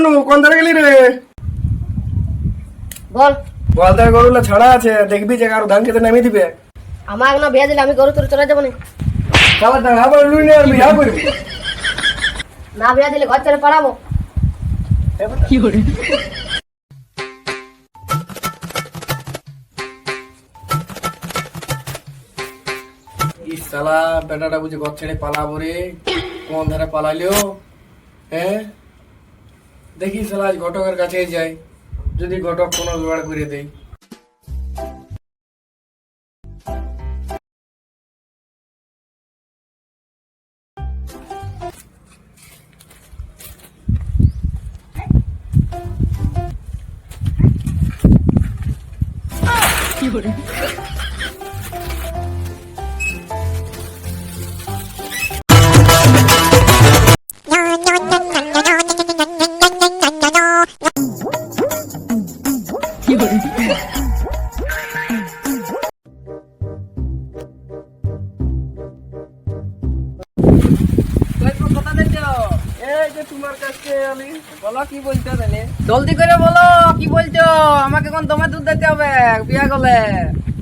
নু কোন ধারে গেলি রে? বল। গোয়ালদার গরুগুলো ছাড়া আছে, দেখবি যে কারো ধান খেতে নামিয়ে দিবে। আমার না বিয়ে দিলে আমি গরু তোর চলে যাবো না। আবার ধান আবার লুই নিয়ে আর বিয়া করবি। না বিয়ে দিলে ঘর ছেড়ে পালাবো। কি করে? শালা বেটাটা বুঝে ঘর ছেড়ে পালাবো রে, কোন ধারে পালাইলো? হ্যাঁ দেখি শালা আজ ঘটকের কাছে যাই, যদি ঘটক কোনো জোগাড় করে দেয়। তোমার কাছে আমি বলো কি বলতে জানি, জলদি করে বলো কি বলছো। আমাকে কোন তোমার দুধ দিতে হবে বিয়া করলে?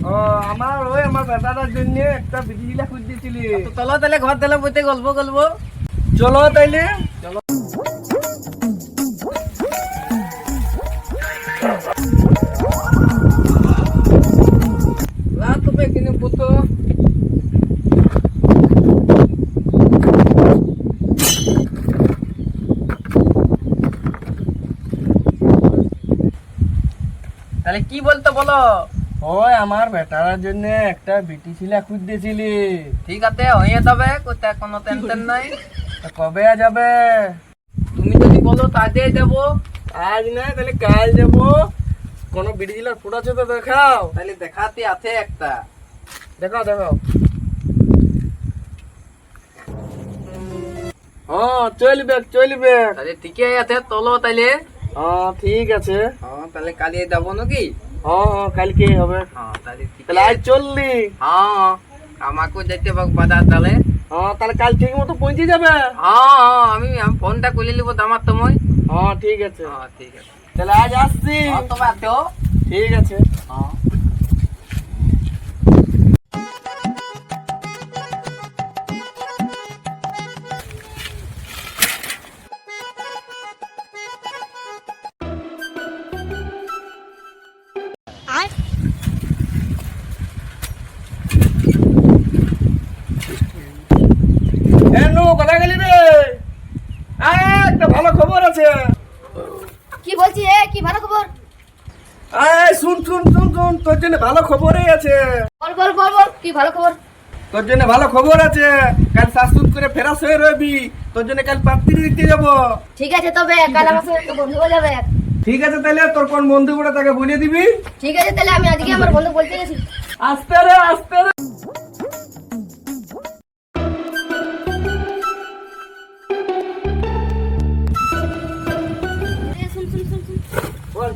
ও আমার ওই আমার বেটাটার জন্য একটা বিড়িলা খুঁজ দিয়েছিলি। তো চলো তাহলে ঘর দিলে বইতে গল্প করবো। চলো তাইলে চলো। রাত তো কিনে পুতো তাহলে কি বলতো বলো। ওই আমার বেটার জন্য একটা বিটি ছিলা খুঁজ দিয়েছিলি। ঠিক আছে হয়ে যাবে, কোথায় কোনো টেনশন নাই। তা কবে যাবে? তুমি যদি বলো তাতে যাবো। আজ না তাহলে কাল যাবো। কোনো বিটি ছিলার ফুট আছে তো দেখাও। তাহলে দেখাতে আছে একটা। দেখাও দেখাও। হ্যাঁ চলবে চলবে। তাহলে ঠিকই আছে, চলো তাইলে। হ্যাঁ ঠিক আছে। হ্যাঁ তাহলে কালিয়ে যাবো নাকি? হ্যাঁ হ্যাঁ কালকে হবে। হ্যাঁ তাহলে ঠিক তাহলে আজ চললি? হ্যাঁ আমাকেও যেতে পারবো বাজার তাহলে। হ্যাঁ তাহলে কাল ঠিক মতো পৌঁছে যাবে। হ্যাঁ আমি ফোনটা করে নিবো দামার সময়। হ্যাঁ ঠিক আছে। হ্যাঁ ঠিক আছে। তাহলে আজ আসছি। হ্যাঁ তোমার তো ঠিক আছে। হ্যাঁ কোথায় গেলি রে? একটা ভালো খবর আছে। কি বলছি কি ভালো খবর? শুন শুন শুন শুন, তোর জন্য ভালো খবরই আছে। বল বল বল বল কি ভালো খবর? তোর জন্য ভালো খবর আছে। কাল শাস্তুত করে ফেরাস হয়ে রবি, তোর জন্য কাল পাত্রী দেখতে যাবো। ঠিক আছে তবে কাল আমার সঙ্গে একটা বন্ধু হয়ে যাবে। ঠিক আছে তাহলে তোর কোন বন্ধু গুলো তাকে বলে দিবি। ঠিক আছে তাহলে আমি আজকে আমার বন্ধু বলতে গেছি। আস্তে রে আস্তে রে। শুন শুন শুন শুন, বল।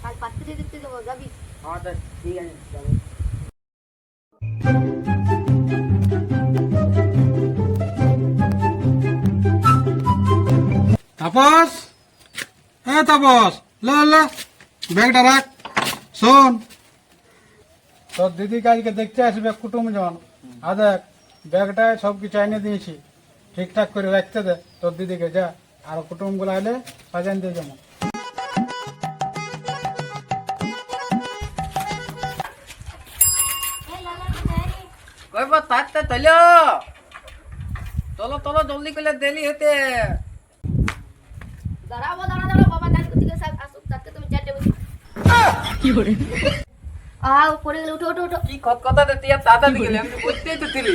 কাল পাত্রী দেখতে যাবো, যাবি? হ্যাঁ ঠিক আছে যাবো। তাপস, হ্যাঁ তাপস, লে লে ব্যাগটা রাখ। শোন, তোর দিদি কালকে দেখতে আসবে কুটুমজন। আর দেখ ব্যাগটায় সব কিছু এনে দিয়েছি, ঠিকঠাক করে রাখতে দে তোর দিদিকে। যা, আর কুটুমগুলো আলে সাজান দিয়ে যাবো। কইব তাতে চলো। চলো চলো জলদি করে দেরি হতে। দাঁড়াবো দাঁড়া দাঁড়া বাবা ডান দিকে আসুক, তাতে তুমি চারটে বসে কি করে? পড়ে গেলে উঠো উঠো উঠো। কি কথা দিতে তাড়াতাড়ি গেলে আমি বুঝতেই তো ছিলি।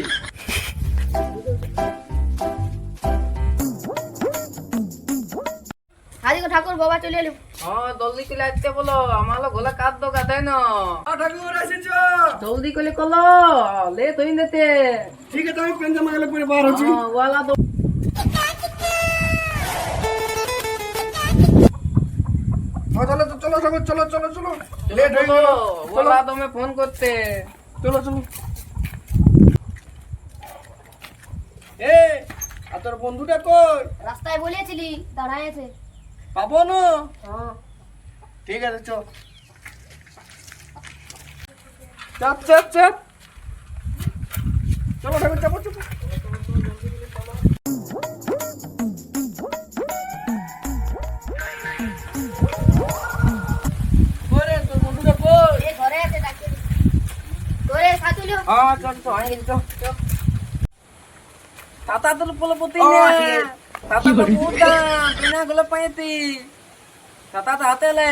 হাজিকে ঠাকুর বাবা চলে এলো। হ্যাঁ জলদি করে আসতে বলো, আমার গোলা কাঁদ দো কাঁদাই না। ঠাকুর আসিছ। জলদি করে কলো, লে তুই দিতে। ঠিক আছে আমি পেন জামা গেলে পরে বার হচ্ছি। ওয়ালা তো চলো তো চলো সবাই চলো চলো চলো। লেট হয়ে চলো, গেল। ওয়ালা তুমি ফোন করতে। চলো চলো। আর তোর বন্ধুটা কই? রাস্তায় বলেছিলি দাঁড়ায় আছে। পাবো না। ঠিক আছে চ চাপ চাপ চাপ চলো ঠাকুর চাপো চাপো ওরে তোর বন্ধুটা কই? এ ঘরে আছে ডাকে ঘরে সাথে লিও হ্যাঁ চল চল হয়ে গেছে চল তাতা তোর বলে পতি ও, না ঠিক আছে। তাতা তো পুটা বিনা গলে পাইতি তাতা তো হাতে লে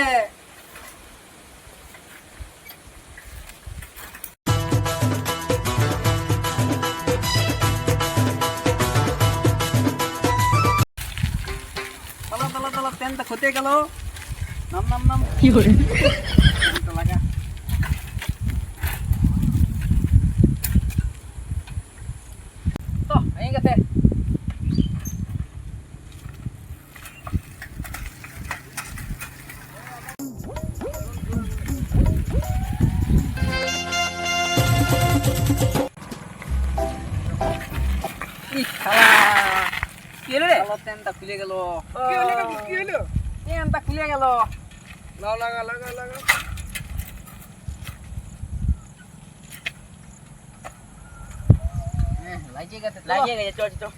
তলা তলা তলা তেনটা খতে গেল নাম নাম নাম কি করে লাগা তো হয়ে গেছে কি হলো রে তেনটা খুলে গেল কি হলো নাকি? কি হলো তেনটা খুলে গেল লাও লাগা লাগা লাগা লাগিয়ে গেছে লাগিয়ে গেছে চল চল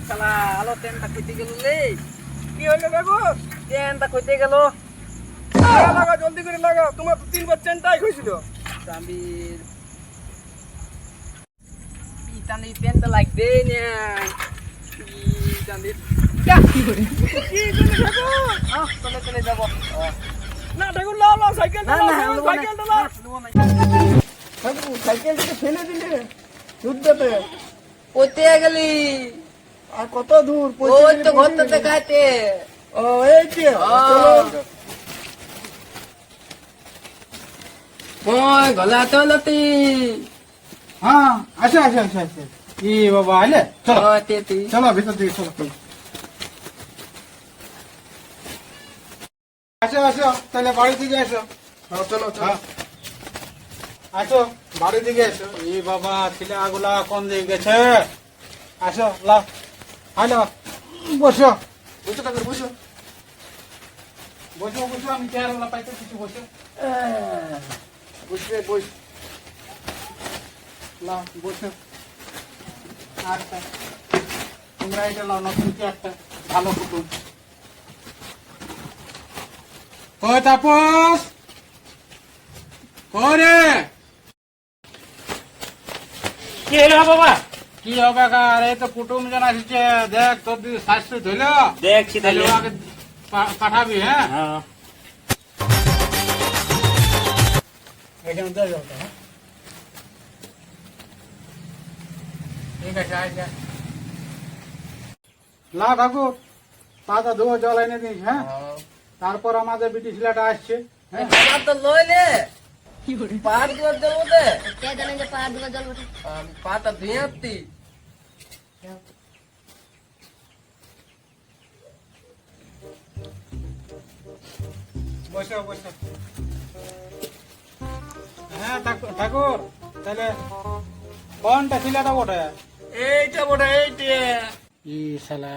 শালা আলো তেনটা খুঁজতে গেল রে কি হলো কাকু তেনটা খুঁজতে গেল লাগা লাগা জলদি করে লাগা তোমার তো 3 বার চেনটাই হয়েছিল চাবির পিটানি তেনটা লাগবে না পিটানি কি জন্য কাকু চলে চলে যাবো না ঠাকুর লাও লাও সাইকেলটা না লাও না সাইকেলটা লাও ঠাকুর সাইকেলটাকে ফেলে দিলে যুদ্ধতে কোথে গেলি আর কত দূর ওই তো ঘরটা দেখাতে ও এই যে চলো ওই গলা তো লতি হ্যাঁ আসে আসে আসে আসে ই বাবা আইলে চলো ও তেতি চলো ভিতর দিকে চলো চলো আসো আসো তাহলে বাড়ি দিকে আসো হ্যাঁ চলো চলো হ্যাঁ আসো বাড়ি দিকে এসো এই বাবা ছেলেগুলা কোন দিকে গেছে আসো লাও হ্যালো বসো বসো ঠাকুর বসো বসো বসো আমি চেয়ারগুলা পাইতে কিছু বসো বসবে বস লাও বসো আচ্ছা তোমরা এটা লাও নতুন চেয়ারটা ভালো কুটুম ও তাপস ওরে কি হলো বাবা কি হবে কার এই তো কুটুম জন আসছে দেখ তোর দিদি শাস্তি ধইল দেখছি তাহলে তাহলে ওকে পাঠাবি হ্যাঁ হ্যাঁ এখানে দিয়ে যাও তো, হ্যাঁ? ঠিক আছে আচ্ছা লা ঠাকুর পাতা ধুয়ো জল এনে দিস হ্যাঁ তারপর আমাদের বিটি ছেলেটা আসছে হ্যাঁ আমার তো লইলে পার দুয়ার দেবো দে কে জানে যে পাহাড় দিবা জল বটে পাতা ধুয়াতি বসো বসো হ্যাঁ ঠাকুর তাহলে কোনটা ছেলেটা বটে এইটা বড় এইটা ই শালা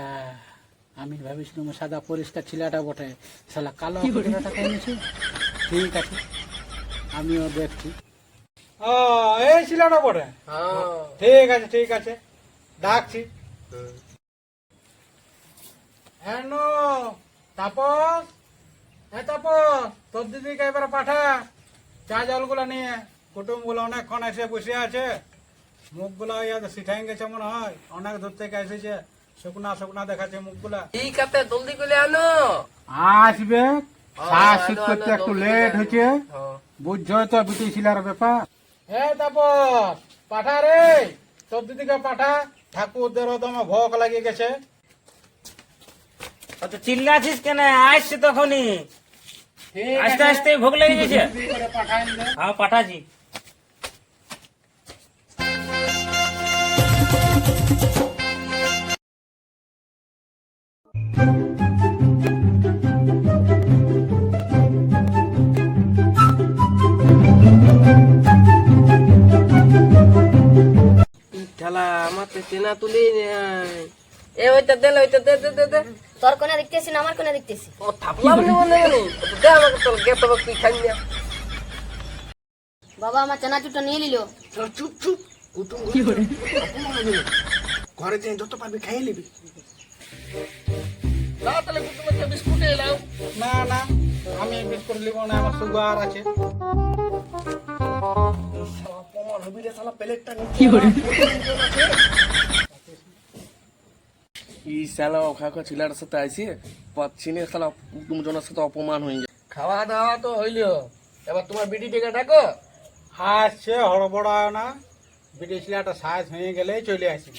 আমি ভাবিছিলাম সাদা পরিষ্কার ছেলেটা বটে শালা কালো ছেলেটা এনেছে ঠিক আছে আমিও দেখছি ও এই ছেলেটা বটে হ্যাঁ ঠিক আছে ডাকছি হ্যাঁ নো তাপস হ্যাঁ তাপস তোর দিদিকে এবার পাঠা চা জলগুলো নিয়ে কুটুমগুলো অনেকক্ষণ এসে বসে আছে মুখগুলো সিঠাই গেছে মনে হয় অনেক দূর থেকে এসেছে শুকনা শুকনা দেখাচ্ছে মুখগুলা ঠিক আছে জলদি করে আনো আসবে শ্বাস শীত করতে একটু লেট হয়েছে হ্যাঁ বুঝছো তো বিটি ছিলার ব্যাপার হ্যাঁ তাপস পাঠা রে তোর দিদিকে পাঠা ঠাকুরদেরও তো আমার ভোগ লাগিয়ে গেছে অত চিল্লাছিস কেন আসছে তখনই ঠিক আস্তে আছে আস্তে ভোগ লেগে গেছে জলদি করে পাঠাই দে। হ্যাঁ পাঠাছি তেনা তুলি এ ওইটা দে ওইটা দে দে দে দে তোর কোনে দেখতেছি না আমার কোনে দেখতেছি ও থাপলা বলে মনে মনে দে আমাকে তোর গে তো তুই খাই না বাবা আমার চানাচুরটা নিয়ে নিল চল চুপ চুপ কুটুম ঘরে যে যত পারবি খাইয়ে নিবি না তাহলে কুটুম একটা বিস্কুট এলাও না না আমি বিস্কুট নিব না, আমার সুগার আছে। অপমান হবি রে শালা প্লেটটা ই শালা ওখানে ছেলেটার সাথে আইসি পাচ্ছি না শালা কুটুম জনের সাথে অপমান হয়ে যায়। খাওয়া দাওয়া তো হইলো, এবার তোমার বিটি টেকে ডাকো। আসছে হড়বড় হয় না, বিটি ছেলেটা সাইজ হয়ে গেলেই চলে আসি।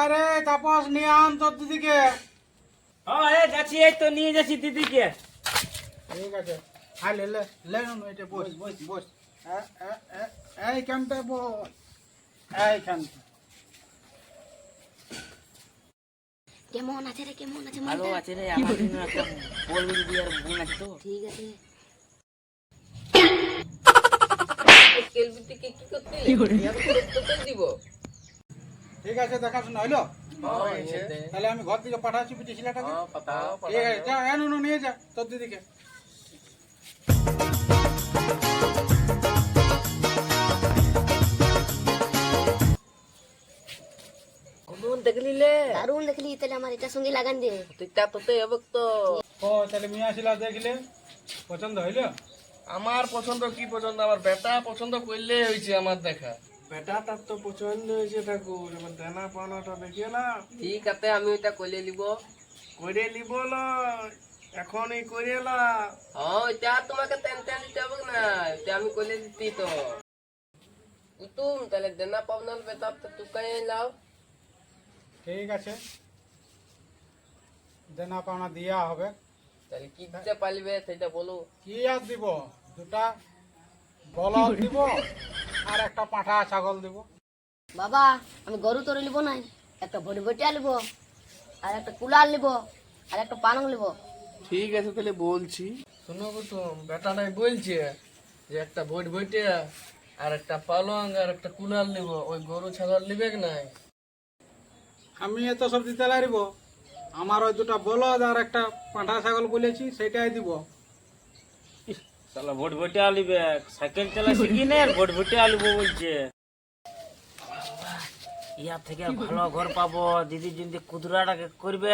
আরে তাপস নিয়ে আন তোর দিদিকে। যাচ্ছি, এই তো নিয়ে যাচ্ছি দিদিকে। ঠিক আছে, হ্যাঁ লে লে লে নো এটা বস বস বস এইখানটা বস, এইখানটা। কেমন আছে রে কেমন আছে ভালো মালটা? আছে রে, আমার জন্য একটা বলবি দিদি আর বোন আছে তো। ঠিক আছে কেলবিটিকে কি করতে তো দিব ঠিক আছে, দেখাশোনা হইলো? তাহলে আমি ঘর থেকে পাঠাচ্ছি বিটি ছেলেটাকে। ঠিক আছে, যা এনো নিয়ে যা তোর দিদিকে। মন দেখলি লে দারুণ দেখলি, তাহলে আমার এটার সঙ্গে লাগান দে। তুই তা তোতে হবে তো ও তাহলে মিয়া ছেলে দেখলে পছন্দ হইলো? আমার পছন্দ কি পছন্দ, আমার বেটা পছন্দ করলে হয়েছে আমার দেখা। বেটাটার তো পছন্দ হয়েছে ঠাকুর, এবার দেনা পাওনাটা দেখিয়ে না ঠিক আছে আমি ওইটা কইলে নিব করে নিব এখনই করে না। হ্যাঁ ওইটা তোমাকে টেনশন দিতে হবে না, ওইটা আমি কইলে দিতি তো কুতুম তাহলে দেনা পাওনার বেতাব তো তুকাই লাও। ঠিক আছে, দেনা পাওনা দিয়া হবে। তাহলে কি দিতে পারবে সেটা বলো। কি আর দিব, দুটা বলদ দিব আর একটা পাঁঠা ছাগল দিব। বাবা আমি গরু তোরে নিব নাই, একটা ভটভটিয়া নিব, আর একটা কুলার নিব, আর একটা পালং নিব। ঠিক আছে তাহলে বলছি, শুনো কুটুম, বেটাটাই বলছে যে একটা ভোট ভইটে আর একটা পালং আর একটা কুলার নিব, ওই গরু ছাগল নিবে নাই। আমি এত সব দিতে লাগব, আমার ওই দুটা বলদ আর একটা পাঁঠা ছাগল বলেছি সেটাই দিব। শালা ভোট ভোটে আলিবে, সাইকেল চালা শিখি নে আর ভোট ভোটে আলিব বলছে। ইয়ার থেকে ভালো ঘর পাবো, দিদি যদি কুদরাটাকে করবে,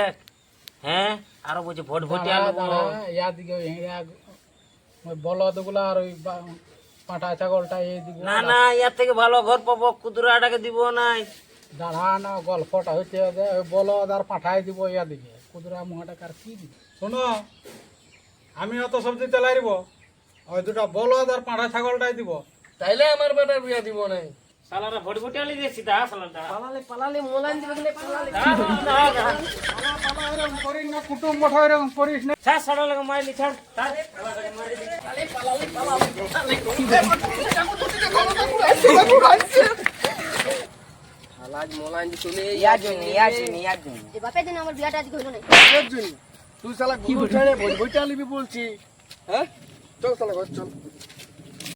হ্যাঁ আরো বলছে ভোট ভোটে আলিব। ইয়া দিকে ওই বলদ গুলা আর ওই পাঁঠা ছাগলটা এই দিব। না না, ইয়ার থেকে ভালো ঘর পাবো, কুদরাটাকে দিব নাই। দাঁড়া না, গল্পটা হচ্ছে যে ওই বলদ আর পাঠাই দিব ইয়া দিকে, কুদরা মুহাটা কার কি দিব। শোনো, আমি অত সব দিতে লাগব, ওই দুটা বলদ আর পাঁঠা ছাগলটাই দিব। তাইলে আমার বেটার বিয়া দিব নাই। শালারা ভোট ভোটে আলি দিয়েছি, দা শালাটা। পালালে পালালে মোলাইন দিবে গেলে পালালে এরকম করিস না, কুটুম বঠা এরকম করিস না। ছাড় শালা লাগে মাইলি ছাড়। আজ মোলাইন দি চলে এ বাপের দিন আমার বিয়াটা আজকে হইল না। এর জন্য তুই শালা গরু ছেড়ে ভোট ভইটে আলিবি বলছি, হ্যাঁ চল শালা ঘর চল।